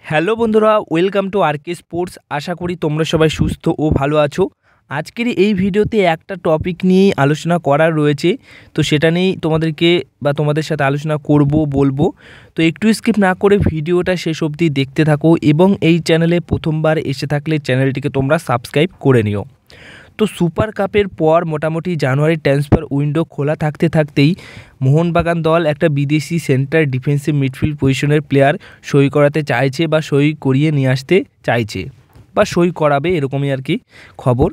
Hello বন্ধুরা, welcome to আরকে sports. আশা করি তোমরা সবাই সুস্থ ও ভালো আছো। আজকের এই ভিডিওতে একটা টপিক নিয়েই আলোচনা করার রয়েছে, তো সেটা নিয়েই তোমাদের সাথে আলোচনা বলবো। তো একটু স্কিপ না করে ভিডিওটা শেষ অবধি দেখতে থাকো এবং এই চ্যানেলে প্রথমবার এসে থাকলে চ্যানেলটিকে তোমরা সাবস্ক্রাইব করে নিও। তো সুপার কাপের পর মোটামুটি জানুয়ারি ট্রান্সফার উইন্ডো খোলা থাকতেই মোহনবাগান দল একটা বিদেশি সেন্টার ডিফেন্সিভ মিডফিল্ড পজিশনের প্লেয়ার সই করাতে চাইছে বা সই করিয়ে নিয়ে আসতে চাইছে বা সই করাবে, এরকমই আর কি খবর।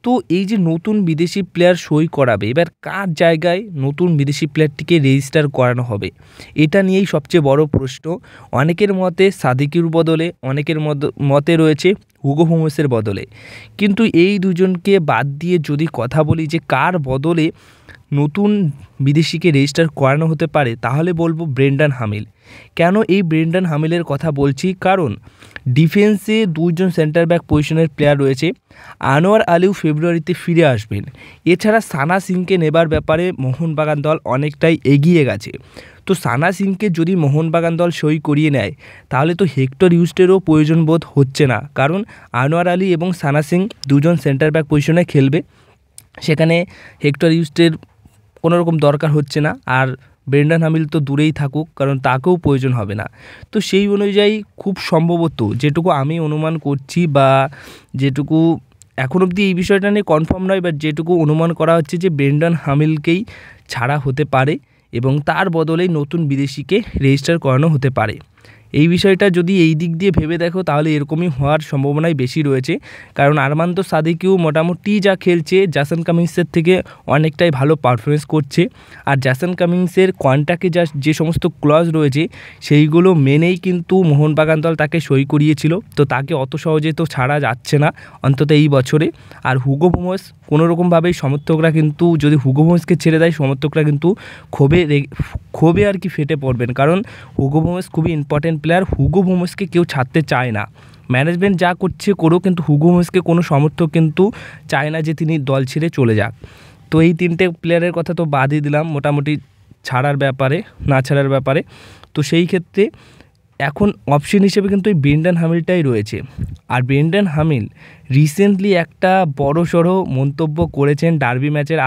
তো এই যে নতুন বিদেশি প্লেয়ার সই করাবে, এবার কার জায়গায় নতুন বিদেশি প্লেয়ারটিকে রেজিস্টার করানো হবে, এটা নিয়েই সবচেয়ে বড় প্রশ্ন। অনেকের মতে সাদিকুর বদলে, অনেকের মতে রয়েছে হুগো মোমোসের বদলে। কিন্তু এই দুজনকে বাদ দিয়ে যদি কথা বলি যে কার বদলে নতুন বিদেশিকে রেজিস্টার করানো হতে পারে, তাহলে বলবো ব্রেন্ডন হামিল। কেন এই ব্রেন্ডন হামিলের কথা বলছি? কারণ ডিফেন্সে দুইজন সেন্টার ব্যাক পজিশনের প্লেয়ার রয়েছে। আনোয়ার আলীও ফেব্রুয়ারিতে ফিরে আসবেন। এছাড়া সানা সিংকে নেবার ব্যাপারে মোহনবাগান দল অনেকটাই এগিয়ে গেছে। তো সানা সিংকে যদি মোহনবাগান দল সই করিয়ে নেয়, তাহলে তো হেক্টর ইউস্টেরও প্রয়োজন বোধ হচ্ছে না, কারণ আনোয়ার আলী এবং সানা সিং দুজন সেন্টার ব্যাক পজিশনে খেলবে। সেখানে হেক্টর ইউস্টের কোনো রকম দরকার হচ্ছে না, আর ব্রেন্ডন হামিল তো দূরেই থাকুক, কারণ তাকেও প্রয়োজন হবে না। তো সেই অনুযায়ী খুব সম্ভবত, যেটুকু আমি অনুমান করছি বা যেটুকু এখন অবধি এই বিষয়টা নিয়ে কনফার্ম নয়, বাট যেটুকু অনুমান করা হচ্ছে যে ব্রেন্ডন হামিলকেই ছাড়া হতে পারে এবং তার বদলেই নতুন বিদেশিকে রেজিস্টার করানো হতে পারে। এই বিষয়টা যদি এই দিক দিয়ে ভেবে দেখো, তাহলে এরকমই হওয়ার সম্ভাবনাই বেশি রয়েছে। কারণ আরমান্তো সাদিকিও মোটামুটি যা খেলছে জ্যাসন কামিন্সের থেকে অনেকটাই ভালো পারফরমেন্স করছে। আর জ্যাসন কামিন্সের কন্ট্রাক্টে যে সমস্ত ক্লজ রয়েছে সেইগুলো মেনেই কিন্তু মোহনবাগান দল তাকে সই করিয়েছিল। তো তাকে অত সহজে তো ছাড়া যাচ্ছে না, অন্তত এই বছরে। আর হুগো মোমোস কোনোরকমভাবেই সমর্থকরা কিন্তু, যদি হুগো মোমোসকে ছেড়ে দেয়, সমর্থকরা কিন্তু ক্ষোভে আর কি ফেটে পড়বেন। কারণ হুগো মোমোস খুবই ইম্পর্টেন্ট প্লেয়ার। হুগো মোমোসকে কেউ ছাড়তে চায় না। ম্যানেজমেন্ট যা করছে করুক, কিন্তু হুগো মোমোসকে কোনো সমর্থক কিন্তু চায় না যে তিনি দল ছেড়ে চলে যাক। তো এই তিনটে প্লেয়ারের কথা তো বাদই দিলাম মোটামুটি ছাড়ার ব্যাপারে, না ছাড়ার ব্যাপারে। তো সেই ক্ষেত্রে এখন অপশন হিসেবে কিন্তু এই ব্রেন্ডন হামিলটাই রয়েছে। আর ব্রেন্ডন হামিল রিসেন্টলি একটা বড়সড় মন্তব্য করেছেন ডার্বি ম্যাচের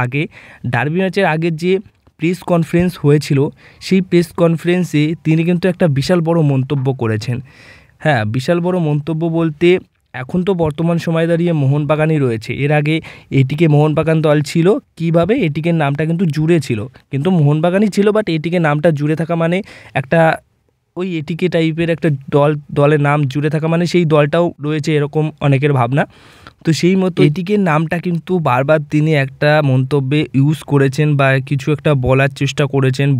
আগে যে প্রেস কনফারেন্স হয়েছিল, সেই প্রেস কনফারেন্সে তিনি কিন্তু একটা বিশাল বড় মন্তব্য করেছেন। হ্যাঁ, বিশাল বড় মন্তব্য বলতে, এখন তো বর্তমান সময় দাঁড়িয়ে মোহনবাগানই রয়েছে। এর আগে এটিকে মোহনবাগান দল ছিল, কীভাবে এটিকের নামটা কিন্তু জুড়ে ছিল, কিন্তু মোহনবাগানই ছিল, বাট এটিকে নামটা জুড়ে থাকা মানে একটা ওই এটিকে টাইপের একটা দলের নাম জুড়ে থাকা মানে সেই দলটাও রয়েছে, এরকম অনেকের ভাবনা। তো সেই মতো এটিকে নামটা কিন্তু বারবার তিনি একটা মন্তব্যে ইউজ করেছেন বা কিছু একটা বলার চেষ্টা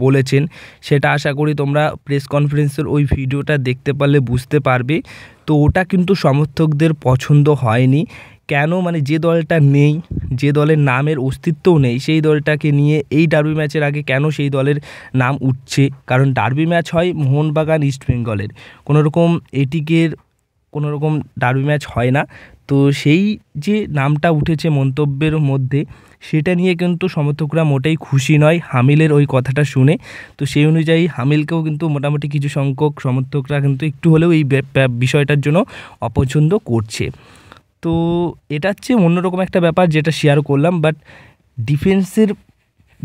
বলেছেন। সেটা আশা করি তোমরা প্রেস কনফারেন্সের ওই ভিডিওটা দেখতে পারলে বুঝতে পারবে। তো ওটা কিন্তু সমর্থকদের পছন্দ হয়নি। কেন? মানে যে দলটা নেই, যে দলের নামের অস্তিত্বও নেই, সেই দলটাকে নিয়ে এই ডার্বি ম্যাচের আগে কেন সেই দলের নাম উঠছে? কারণ ডার্বি ম্যাচ হয় মোহনবাগান ইস্ট বেঙ্গলের, কোনো রকম ডার্বি ম্যাচ হয় না। তো সেই যে নামটা উঠেছে মন্তব্যের মধ্যে, সেটা নিয়ে কিন্তু সমর্থকরা মোটেই খুশি নয় হামিলের ওই কথাটা শুনে। তো সেই অনুযায়ী হামিলকেও কিন্তু মোটামুটি কিছু সংখ্যক সমর্থকরা কিন্তু একটু হলেও এই বিষয়টার জন্য অপছন্দ করছে। তো এটা হচ্ছে অন্যরকম একটা ব্যাপার যেটা শেয়ার করলাম। বাট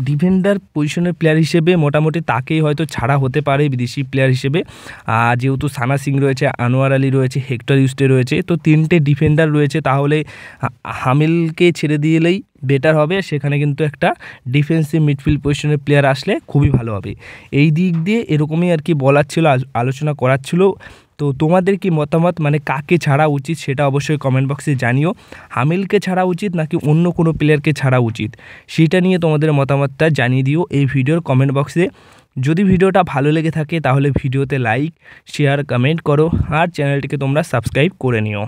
ডিফেন্ডার পজিশনের প্লেয়ার হিসেবে মোটামুটি তাকেই হয়তো ছাড়া হতে পারে বিদেশি প্লেয়ার হিসেবে। যেহেতু সানা সিং রয়েছে, আনোয়ার আলী রয়েছে, হেক্টর ইউস্টে রয়েছে, তো তিনটে ডিফেন্ডার রয়েছে, তাহলে হামিলকে ছেড়ে দিলেই বেটার হবে। সেখানে কিন্তু একটা ডিফেন্সিভ মিডফিল্ড পজিশনের প্লেয়ার আসলে খুবই ভালো হবে। এই দিক দিয়ে এরকমই আর কি বলার ছিল, আলোচনা করার ছিল। তো তোমাদের কি মতামত, মানে কাকে ছাড়া উচিত সেটা অবশ্যই কমেন্ট বক্সে জানিও। হামিলকে ছাড়া উচিত নাকি অন্য কোনো প্লেয়ারকে ছাড়া উচিত, সেটা নিয়ে তোমাদের মতামতটা জানিয়ে দিও এই ভিডিওর কমেন্ট বক্সে। যদি ভিডিওটা ভালো লেগে থাকে তাহলে ভিডিওতে লাইক, শেয়ার, কমেন্ট করো, আর চ্যানেলটিকে তোমরা সাবস্ক্রাইব করে নিও।